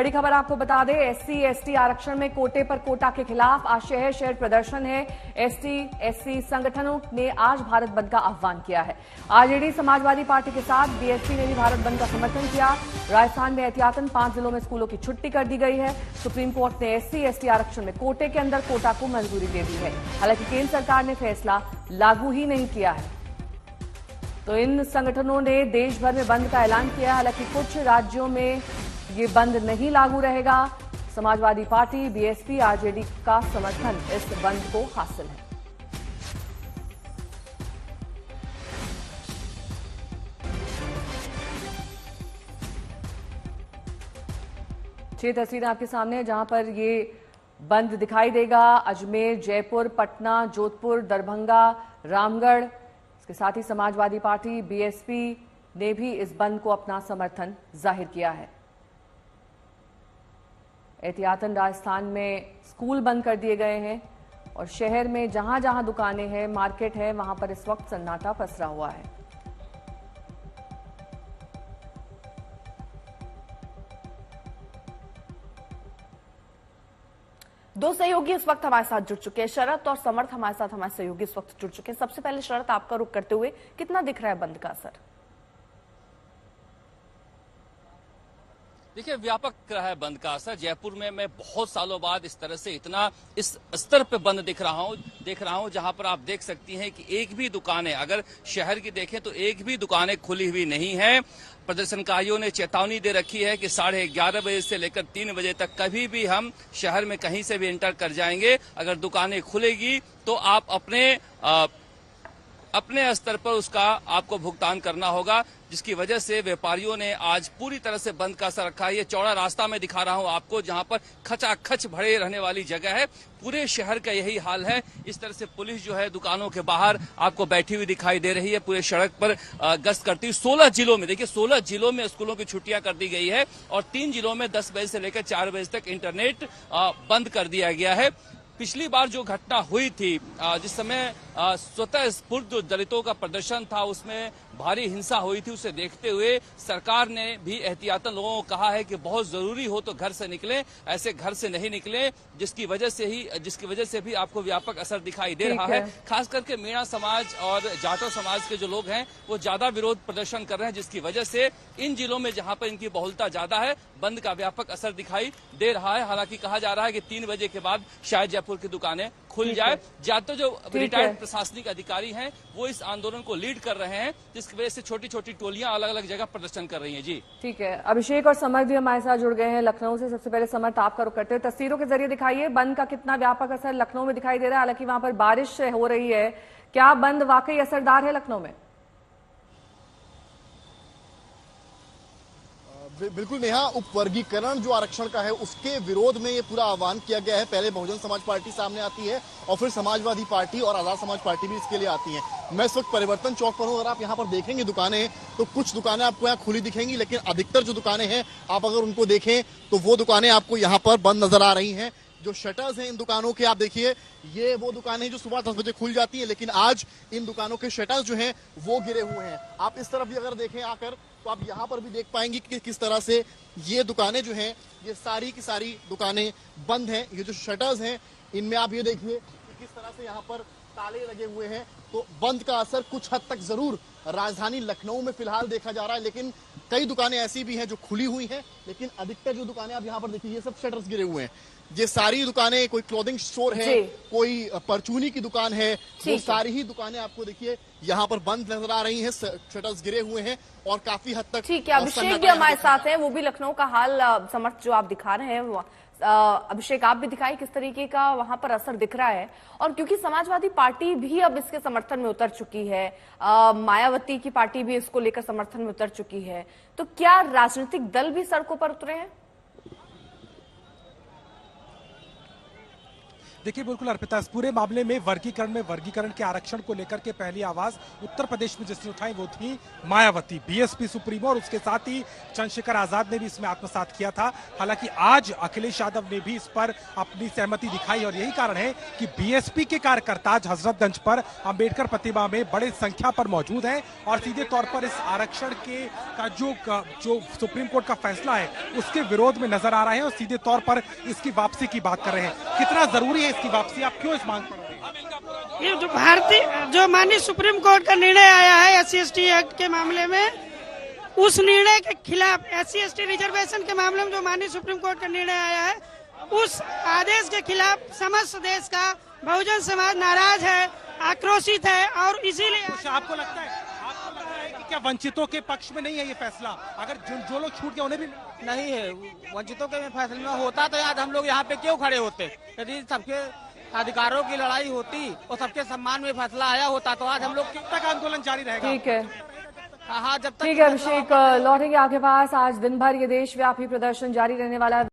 बड़ी खबर आपको बता दें, एससी एसटी आरक्षण में कोटे पर कोटा के खिलाफ आज शहर शहर प्रदर्शन है। एसटी एससी संगठनों ने आज भारत बंद का आह्वान किया है। आरजेडी समाजवादी पार्टी के साथ बीएसपी ने भी भारत बंद का समर्थन किया। राजस्थान में एहतियातन 5 जिलों में स्कूलों की छुट्टी कर दी गई है। सुप्रीम कोर्ट ने एससी एसटी आरक्षण में कोटे के अंदर कोटा को मंजूरी दे दी है। हालांकि केंद्र सरकार ने फैसला लागू ही नहीं किया है। तो इन संगठनों ने देश भर में बंद का ऐलान किया। हालांकि कुछ राज्यों में ये बंद नहीं लागू रहेगा। समाजवादी पार्टी, बीएसपी, आरजेडी का समर्थन इस बंद को हासिल है। छह तस्वीरें आपके सामने हैं जहां पर ये बंद दिखाई देगा। अजमेर, जयपुर, पटना, जोधपुर, दरभंगा, रामगढ़। इसके साथ ही समाजवादी पार्टी, बीएसपी ने भी इस बंद को अपना समर्थन जाहिर किया है। एहतियातन राजस्थान में स्कूल बंद कर दिए गए हैं और शहर में जहां जहां दुकानें हैं, मार्केट है, वहां पर इस वक्त सन्नाटा पसरा हुआ है। दो सहयोगी इस वक्त हमारे साथ जुड़ चुके हैं। शरद और समर्थ हमारे साथ हमारे सहयोगी इस वक्त जुड़ चुके हैं। सबसे पहले शरद, आपका रुख करते हुए कितना दिख रहा है बंद का असर? देखिए, व्यापक रहा है बंद का असर। जयपुर में मैं बहुत सालों बाद इस तरह से इतना इस स्तर पे बंद देख रहा हूं जहां पर आप देख सकती हैं कि एक भी दुकानें, अगर शहर की देखें तो एक भी दुकानें खुली हुई नहीं है। प्रदर्शनकारियों ने चेतावनी दे रखी है कि 11:30 बजे से लेकर 3 बजे तक कभी भी हम शहर में कहीं से भी एंटर कर जाएंगे। अगर दुकानें खुलेगी तो आप अपने स्तर पर उसका आपको भुगतान करना होगा, जिसकी वजह से व्यापारियों ने आज पूरी तरह से बंद का असर रखा है। ये चौड़ा रास्ता मैं दिखा रहा हूं आपको, जहां पर खचाखच भरे रहने वाली जगह है। पूरे शहर का यही हाल है। इस तरह से पुलिस जो है दुकानों के बाहर आपको बैठी हुई दिखाई दे रही है, पूरे सड़क पर गश्त करती हुई। 16 जिलों में, देखिए 16 जिलों में स्कूलों की छुट्टियां कर दी गई है और 3 जिलों में 10 बजे से लेकर 4 बजे तक इंटरनेट बंद कर दिया गया है। पिछली बार जो घटना हुई थी, जिस समय स्वतः स्फूर्त जो दलितों का प्रदर्शन था, उसमें भारी हिंसा हुई थी, उसे देखते हुए सरकार ने भी एहतियातन लोगों को कहा है कि बहुत जरूरी हो तो घर से निकलें, ऐसे घर से नहीं निकलें, जिसकी वजह से भी आपको व्यापक असर दिखाई दे रहा है। खास करके मीणा समाज और जाटो समाज के जो लोग हैं वो ज्यादा विरोध प्रदर्शन कर रहे हैं, जिसकी वजह से इन जिलों में जहां पर इनकी बहुलता ज्यादा है, बंद का व्यापक असर दिखाई दे रहा है। हालांकि कहा जा रहा है कि 3 बजे के बाद शायद जयपुर की दुकानें खुल जाए। ज्यादा जो रिटायर्ड प्रशासनिक अधिकारी हैं वो इस आंदोलन को लीड कर रहे हैं, जिसकी वजह से छोटी छोटी टोलियां अलग अलग जगह प्रदर्शन कर रही हैं। जी ठीक है, अभिषेक और समर्थ भी हमारे साथ जुड़ गए हैं लखनऊ से। सबसे पहले समर्थ, आपका रुख करते हुए तस्वीरों के जरिए दिखाइए बंद का कितना व्यापक असर लखनऊ में दिखाई दे रहा है। हालांकि वहां पर बारिश हो रही है, क्या बंद वाकई असरदार है लखनऊ में? बिल्कुल नेहा, उपवर्गीकरण जो आरक्षण का है उसके विरोध में ये पूरा आह्वान किया गया है। पहले बहुजन समाज पार्टी सामने आती है और फिर समाजवादी पार्टी और आजाद समाज पार्टी भी इसके लिए आती है। मैं इस वक्त परिवर्तन चौक पर हूं। अगर आप यहाँ पर देखेंगे दुकानें, तो कुछ दुकानें आपको यहाँ खुली दिखेंगी, लेकिन अधिकतर जो दुकानें हैं आप अगर उनको देखें तो वो दुकानें आपको यहाँ पर बंद नजर आ रही हैं। जो शटर्स हैं इन दुकानों के, आप देखिए ये वो दुकानें जो सुबह 10 बजे खुल जाती हैं, लेकिन आज इन दुकानों के शटर्स जो हैं वो गिरे हुए हैं। आप इस तरफ भी अगर देखें आकर तो आप यहाँ पर भी देख पाएंगे कि किस तरह से ये दुकानें जो हैं, ये सारी की सारी दुकानें बंद हैं। ये जो शटर्स हैं इनमें आप ये देखिए कि किस तरह से यहाँ पर ताले लगे हुए हैं। तो बंद का असर कुछ हद तक जरूर राजधानी लखनऊ में फिलहाल देखा जा रहा है, लेकिन कई दुकानें ऐसी भी हैं जो खुली हुई हैं, लेकिन अधिकतर जो दुकानें आप यहाँ पर देखिए ये सब शटर्स गिरे हुए हैं। ये सारी दुकानें, कोई क्लोथिंग स्टोर है, कोई परचूनी की दुकान है, वो सारी ही दुकानें आपको देखिए यहाँ पर बंद नजर आ रही हैं, शटर्स गिरे हुए हैं और काफी हद तक। ठीक है, अभिषेक भी हमारे साथ हैं, वो भी लखनऊ का हाल समर्थ जो आप दिखा रहे हैं, अभिषेक आप भी दिखाई किस तरीके का वहां पर असर दिख रहा है। और क्योंकि समाजवादी पार्टी भी अब इसके समर्थन में उतर चुकी है, मायावती की पार्टी भी इसको लेकर समर्थन में उतर चुकी है, तो क्या राजनीतिक दल भी सड़कों पर उतरे हैं? देखिए बिल्कुल अर्पिता, इस पूरे मामले में वर्गीकरण के आरक्षण को लेकर के पहली आवाज उत्तर प्रदेश में जिसने उठाई वो थी मायावती, बीएसपी सुप्रीमो, और उसके साथ ही चंद्रशेखर आजाद ने भी इसमें आत्मसात किया था। हालांकि आज अखिलेश यादव ने भी इस पर अपनी सहमति दिखाई और यही कारण है कि बीएसपी के कार्यकर्ता आज हजरतगंज पर अंबेडकर प्रतिमा में बड़े संख्या पर मौजूद हैं और सीधे तौर पर इस आरक्षण के का जो सुप्रीम कोर्ट का फैसला है उसके विरोध में नजर आ रहे हैं और सीधे तौर पर इसकी वापसी की बात कर रहे हैं। कितना जरूरी है इसकी वापसी, आप क्यों इस मांग पर रहे हैं? ये जो माननीय सुप्रीम कोर्ट का निर्णय आया है SC/ST एक्ट के मामले में, उस निर्णय के खिलाफ, SC/ST रिजर्वेशन के मामले में जो माननीय सुप्रीम कोर्ट का निर्णय आया है उस आदेश के खिलाफ समस्त देश का बहुजन समाज नाराज है, आक्रोशित है। और इसीलिए आपको लगता है कि क्या वंचितों के पक्ष में नहीं है ये फैसला? अगर जो लोग छूट गए उन्हें भी नहीं है, वंचितों के फैसले में होता तो आज हम लोग यहाँ पे क्यों खड़े होते? यदि सबके अधिकारों की लड़ाई होती और सबके सम्मान में फैसला आया होता तो आज हम लोग कब तक आंदोलन जारी रहेगा? ठीक है, हाँ, जब तक। ठीक है अभिषेक, लौटेंगे आपके पास। आज दिन भर ये देशव्यापी प्रदर्शन जारी रहने वाला है।